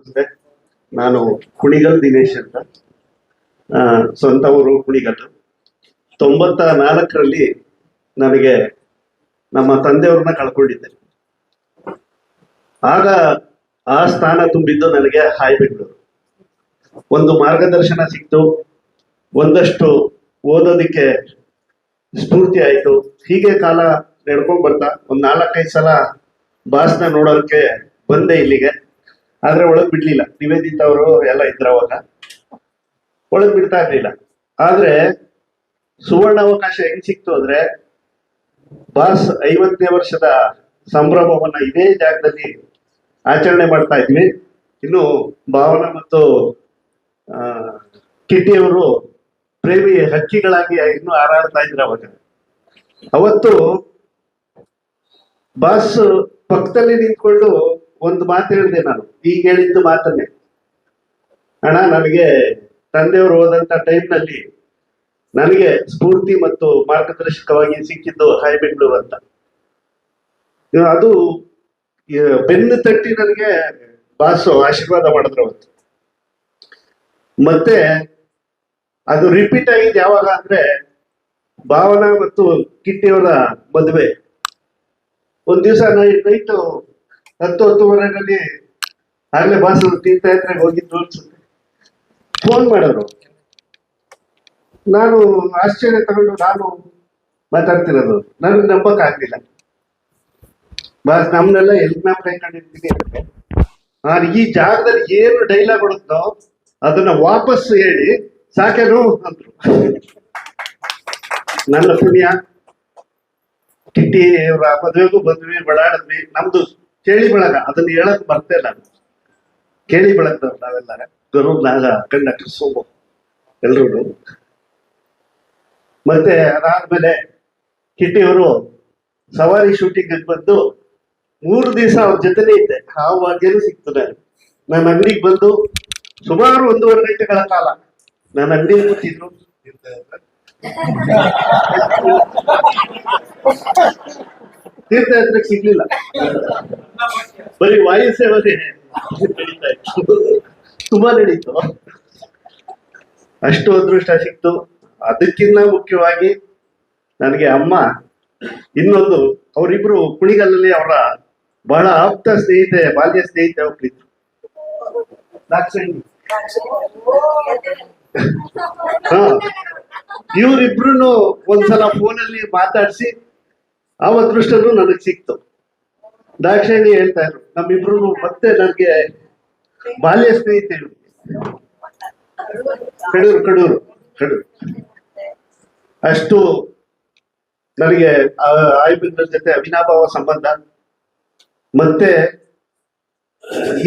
ನಮಸ್ತೆ. ನಾನು ಕುಣಿಗಲ್ ದಿನೇಶ್ ಅಂತ. ಸ್ವಂತ ಊರು ಕುಣಿಗಲ್. 94ರಲ್ಲಿ ನನಗೆ ನಮ್ಮ ತಂದೆಯವ್ರನ್ನ ಕಳ್ಕೊಂಡಿದ್ದೆ. ಆಗ ಆ ಸ್ಥಾನ ತುಂಬಿದ್ದು ನನಗೆ ಹಾಯ್ ಬೆಂಗಳೂರು. ಒಂದು ಮಾರ್ಗದರ್ಶನ ಸಿಕ್ತು, ಒಂದಷ್ಟು ಓದೋದಿಕ್ಕೆ ಸ್ಫೂರ್ತಿ ಆಯ್ತು. ಹೀಗೆ ಕಾಲ ನಡ್ಕೊಂಡ್ ಬರ್ತಾ ಒಂದ್ 4-5 ಸಲ ಬಾಸ್ನ ನೋಡೋಕೆ ಬಂದೆ ಇಲ್ಲಿಗೆ. ಆದ್ರೆ ಒಳಗ್ ಬಿಡ್ಲಿಲ್ಲ, ನಿವೇದಿತ ಅವರು ಎಲ್ಲ ಇದ್ರ ಅವಾಗ ಒಳಗ್ ಬಿಡ್ತಾ ಇರ್ಲಿಲ್ಲ. ಆದ್ರೆ ಸುವರ್ಣ ಅವಕಾಶ ಹೆಂಗ್ ಸಿಕ್ತು ಅಂದ್ರೆ, ಬಾಸ್ 50ನೇ ವರ್ಷದ ಸಂಭ್ರಮವನ್ನ ಇದೇ ಜಾಗದಲ್ಲಿ ಆಚರಣೆ ಮಾಡ್ತಾ ಇದ್ವಿ. ಇನ್ನು ಭಾವನಾ ಮತ್ತು ಕಿಟ್ಟಿಯವರು ಪ್ರೇಮಿ ಹಕ್ಕಿಗಳಾಗಿ ಇನ್ನು ಹಾರಾಡ್ತಾ ಇದ್ರು ಅವಾಗ. ಅವತ್ತು ಬಾಸ್ ಪಕ್ಕದಲ್ಲಿ ನಿಂತ್ಕೊಂಡು ಒಂದು ಮಾತು ಹೇಳಿದೆ ನಾನು, ಈಗ ಹೇಳಿದ್ದು ಮಾತನ್ನೇ. ಅಣ್ಣ, ನನಗೆ ತಂದೆಯವರು ಹೋದಂತ ಟೈಮ್ನಲ್ಲಿ ನನಗೆ ಸ್ಫೂರ್ತಿ ಮತ್ತು ಮಾರ್ಗದರ್ಶಕವಾಗಿ ಸಿಕ್ಕಿದ್ದು ಹಾಯ್ ಬೆಂಗಳೂರು ಅಂತ. ಅದು ಬೆನ್ನು ತಟ್ಟಿ ನನಗೆ ಬಾಸು ಆಶೀರ್ವಾದ ಮಾಡಿದ್ರು ಅವತ್ತು. ಮತ್ತೆ ಅದು ರಿಪೀಟ್ ಆಗಿದ್ದು ಯಾವಾಗ ಅಂದ್ರೆ, ಭಾವನಾ ಮತ್ತು ಕಿಟ್ಟಿಯವರ ಮದುವೆ. ಒಂದ್ ದಿವಸ ನೈಟ್ 10-10:30ರಲ್ಲಿ ಆಗ್ಲೇ ಬಾಸ್ ತೀರ್ಥಯಾತ್ರೆಗೆ ಹೋಗಿದ್ದು ಅನ್ಸುತ್ತೆ, ಫೋನ್ ಮಾಡೋರು. ನಾನು ಆಶ್ಚರ್ಯ ತಗೊಂಡು ನಾನು ಮಾತಾಡ್ತಿರೋದು, ನನಗೆ ನಂಬಕ್ ಆಗ್ಲಿಲ್ಲ. ಬಾಸ್, ನಮ್ನೆಲ್ಲ ಎಲ್ನಾಪ್ ಕೈಕೊಂಡಿರ್ತೀನಿ ಅಂದ್ರೆ, ನಾನು ಈ ಜಾಗದಲ್ಲಿ ಏನು ಡೈಲಾಗ್ ಹೊಡುತ್ತೋ ಅದನ್ನ ವಾಪಸ್ ಹೇಳಿ ಸಾಕೇನು ಅಂದ್ರು. ನನ್ನ ಪುಣ್ಯ, ಕಿಟ್ಟಿ ಅವರ ಮದುವೆಗೂ ಬಂದ್ವಿ, ಬಡಾಡಿದ್ವಿ. ನಮ್ದು ಕೇಳಿ ಬಳಗ, ಅದನ್ನ ಹೇಳಕ್ ಬರ್ತೇ ಇಲ್ಲ. ಕೇಳಿ ಬಳಗದವ್ರು ನಾವೆಲ್ಲ, ಗರು, ನಾಗ, ಕಂಡಕ್ಟರ್, ಸೋಮು ಎಲ್ರು. ಮತ್ತೆ ಅದಾದ್ಮೇಲೆ ಕಿಟ್ಟಿಯವರು ಸವಾರಿ ಶೂಟಿಂಗ್ ಬಂದು 3 ದಿವಸ ಅವ್ರ ಜೊತೆನೇ ಇದ್ದೆ. ಆ ಭಾಗ್ಯನೂ ಸಿಕ್ತು ನನಗೆ. ನನ್ನ ಅಂಗಡಿಗೆ ಬಂದು ಸುಮಾರು 1.5 ಗಂಟೆಗಳ ಕಾಲ ನನ್ನ ಅಂಗಡಿಗೆ ಕೂತಿದ್ರು. ತೀರ್ಥಯಾತ್ರೆಗೆ ಸಿಗ್ಲಿಲ್ಲ, ಬರೀ ವಾಯು ಸೇವೆ ನಡೀತಾ ಇತ್ತು, ತುಂಬಾ ನಡೀತು. ಅಷ್ಟು ಅದೃಷ್ಟ ಸಿಕ್ತು. ಅದಕ್ಕಿಂತ ಮುಖ್ಯವಾಗಿ ನನಗೆ ಅಮ್ಮ ಇನ್ನೊಂದು, ಅವರಿಬ್ರು ಕುಣಿಗಲ್ಲಲ್ಲಿ ಅವರ ಬಹಳ ಆಪ್ತ ಸ್ನೇಹಿತೆ, ಬಾಲ್ಯ ಸ್ನೇಹಿತೆ ಒಬ್ಳಿತ್ತು, ದಾಕ್ಷಾಯಿಣಿ. ಇವರಿಬ್ರು ಒಂದ್ಸಲ ಫೋನಲ್ಲಿ ಮಾತಾಡಿಸಿ ಆ ಅದೃಷ್ಟನು ನನಗೆ ಸಿಕ್ತು. ದಾಕ್ಷಾಯಿಣಿ ಹೇಳ್ತಾ ಇದ್ರು, ನಮ್ಮಿಬ್ರು ಮತ್ತೆ ನನಗೆ ಬಾಲ್ಯ ಸ್ನೇಹಿತೆ ಕಡೂರು. ಅಷ್ಟು ನನಗೆ ಹಾಯ್ ಬೆಂಗಳೂರು ಜೊತೆ ಅವಿನಾಭಾವ ಸಂಬಂಧ. ಮತ್ತೆ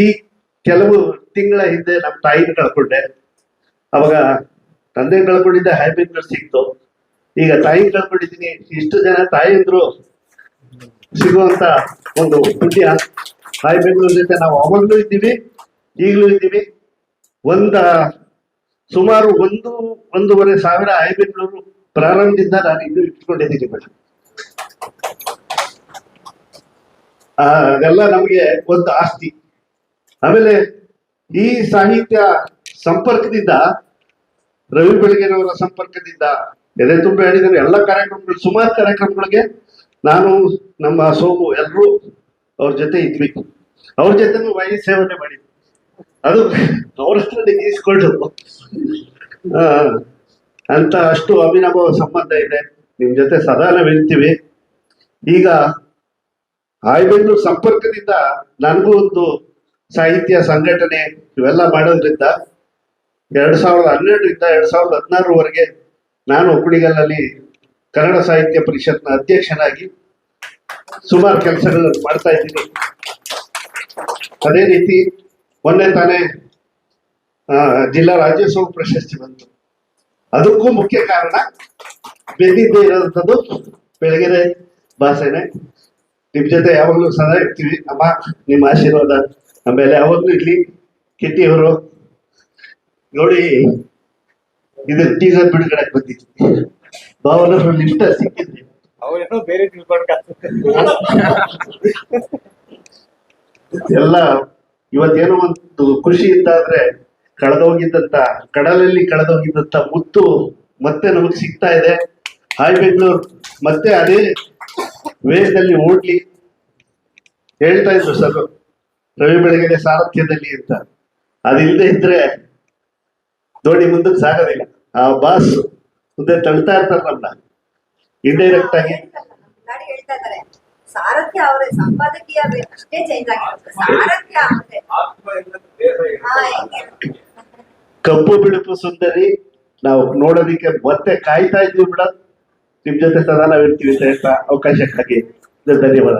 ಈ ಕೆಲವು ತಿಂಗಳ ಹಿಂದೆ ನಮ್ಮ ತಾಯಿನ ಕಳ್ಕೊಂಡೆ. ಅವಾಗ ತಂದೆ ಕಳ್ಕೊಂಡಿದ್ದೆ, ಹಾಯ್ ಬೆಂಗಳೂರು ಸಿಕ್ತು. ಈಗ ತಾಯಿ ಕಳ್ಕೊಂಡಿದ್ದೀನಿ. ಇಷ್ಟು ಜನ ತಾಯಿಯಂದ್ರು ಸಿಗುವಂತ ಒಂದು ಪುಣ್ಯ ಹಾಯ್ ಬೆಂಗಳೂರು ಜೊತೆ ನಾವು ಅವಾಗ್ಲೂ ಇದ್ದೀವಿ, ಈಗಲೂ ಇದ್ದೀವಿ. ಸುಮಾರು 1-1.5 ಸಾವಿರ ಹಾಯ್ ಬೆಂಗಳೂರು ಪ್ರಾರಂಭದಿಂದ ನಾನು ಇನ್ನೂ ಇಟ್ಕೊಂಡಿದ್ದೀನಿ ಮೇಡಮ್. ಅದೆಲ್ಲ ನಮಗೆ ಒಂದು ಆಸ್ತಿ. ಆಮೇಲೆ ಈ ಸಾಹಿತ್ಯ ಸಂಪರ್ಕದಿಂದ, ರವಿ ಬೆಳಗೆರವರ ಸಂಪರ್ಕದಿಂದ ಎದೆ ತುಂಬ ಹೇಳಿದರೆ ಎಲ್ಲ ಕಾರ್ಯಕ್ರಮಗಳು, ಸುಮಾರು ಕಾರ್ಯಕ್ರಮಗಳಿಗೆ ನಾನು, ನಮ್ಮ ಸೋಮು ಎಲ್ಲರೂ ಅವ್ರ ಜೊತೆ ಇದ್ವಿ. ಅವ್ರ ಜೊತೆನೂ ವಾಯು ಸೇವನೆ ಮಾಡಿದ್ವಿ. ಅದು ಅವ್ರ ಹತ್ರ ಈಸ್ಕೊಂಡು ಅಂತ ಅಷ್ಟು ಅವಿನಾಭಾವ ಸಂಬಂಧ ಇದೆ. ನಿಮ್ ಜೊತೆ ಸದಾ ನಾವಿರ್ತೀವಿ. ಈಗ ಹಾಯ್ ಬೆಂಗಳೂರು ಸಂಪರ್ಕದಿಂದ ನನಗೂ ಒಂದು ಸಾಹಿತ್ಯ ಸಂಘಟನೆ ಇವೆಲ್ಲ ಮಾಡೋದ್ರಿಂದ 2012ರಿಂದ 2016ವರೆಗೆ ನಾನು ಕುಣಿಗಲ್ನಲ್ಲಿ ಕನ್ನಡ ಸಾಹಿತ್ಯ ಪರಿಷತ್ನ ಅಧ್ಯಕ್ಷನಾಗಿ ಸುಮಾರು ಕೆಲಸಗಳನ್ನು ಮಾಡ್ತಾ ಇದ್ದೀನಿ. ಅದೇ ರೀತಿ ಮೊನ್ನೆ ತಾನೇ ಜಿಲ್ಲಾ ರಾಜ್ಯೋತ್ಸವ ಪ್ರಶಸ್ತಿ ಬಂತು. ಅದಕ್ಕೂ ಮುಖ್ಯ ಕಾರಣ ಬೆನ್ನಿದ್ದೇ ಇರೋಂಥದ್ದು ಬೆಳಗೆರೆ ಭಾಷೆನೆ. ನಿಮ್ ಜೊತೆ ಯಾವಾಗಲೂ ಸದಾ ಇರ್ತೀವಿ ಅಮ್ಮ. ನಿಮ್ಮ ಆಶೀರ್ವಾದ ಆಮೇಲೆ ಯಾವಾಗ್ಲೂ ಇರ್ಲಿ. ಕಿಟ್ಟಿಯವರು ನೋಡಿ, ಇದು ಟೀಸರ್ ಬಿಡುಗಡೆ ಬಂದಿತ್ತು, ಭಾವನವರು ಲಿಫ್ಟ್ ಸಿಕ್ಕಿದ್ವಿ. ಅವ್ರೇನೋ ಬೇರೆ ತಿಳ್ಕೊಂಡ ಎಲ್ಲ ಇವತ್ತೇನೋ ಒಂದು ಖುಷಿ ಇದ್ದಾದ್ರೆ ಕಳೆದೋಗಿದ್ದಂತ ಕಡಲಲ್ಲಿ ಕಳೆದೋಗಿದ್ದಂತ ಮುತ್ತು ಮತ್ತೆ ನಮಗೆ ಸಿಗ್ತಾ ಇದೆ. ಹಾಯ್ ಬೆಂಗಳೂರು ಮತ್ತೆ ಅದೇ ವೇಗದಲ್ಲಿ ಓಡ್ಲಿ. ಹೇಳ್ತಾ ಇದ್ರು ಸರ್ ರವಿ ಬೆಳಗೆರೆ ಸಾರಥ್ಯದಲ್ಲಿ ಅಂತ. ಅದಿಲ್ಲದೆ ಇದ್ರೆ ದೋಣಿ ಮುಂದಕ್ಕೆ ಸಾಗೋದಿಲ್ಲ. ಆ ಬಾಸ್ ಮುಂದೆ ತಳ್ತಾ ಇರ್ತಾರೆ ನಮ್ಮನ್ನ ಇಂಡೈರೆಕ್ಟ್ ಆಗಿ. ಗಾಡಿ ಹೇಳ್ತಾ ಇದ್ದಾರೆ ಸಾರಥ್ಯ ಅವರೇ, ಸಂಪಾದಕೀಯ ಅಷ್ಟೇ ಚೇಂಜ್ ಆಗಿರುತ್ತೆ, ಸಾರಥ್ಯ ಅವರೇ. ಕಪ್ಪು ಬಿಳುಪು ಸುಂದರಿ ನಾವು ನೋಡೋದಿಕ್ಕೆ ಮತ್ತೆ ಕಾಯ್ತಾ ಇದ್ವಿ ಮೇಡಮ್. ನಿಮ್ ಜೊತೆ ಸದಾ ನಾವಿರ್ತೀವಿ ಅಂತ ಹೇಳ್ತಾ ಅವಕಾಶಕ್ಕಾಗಿ ಧನ್ಯವಾದ.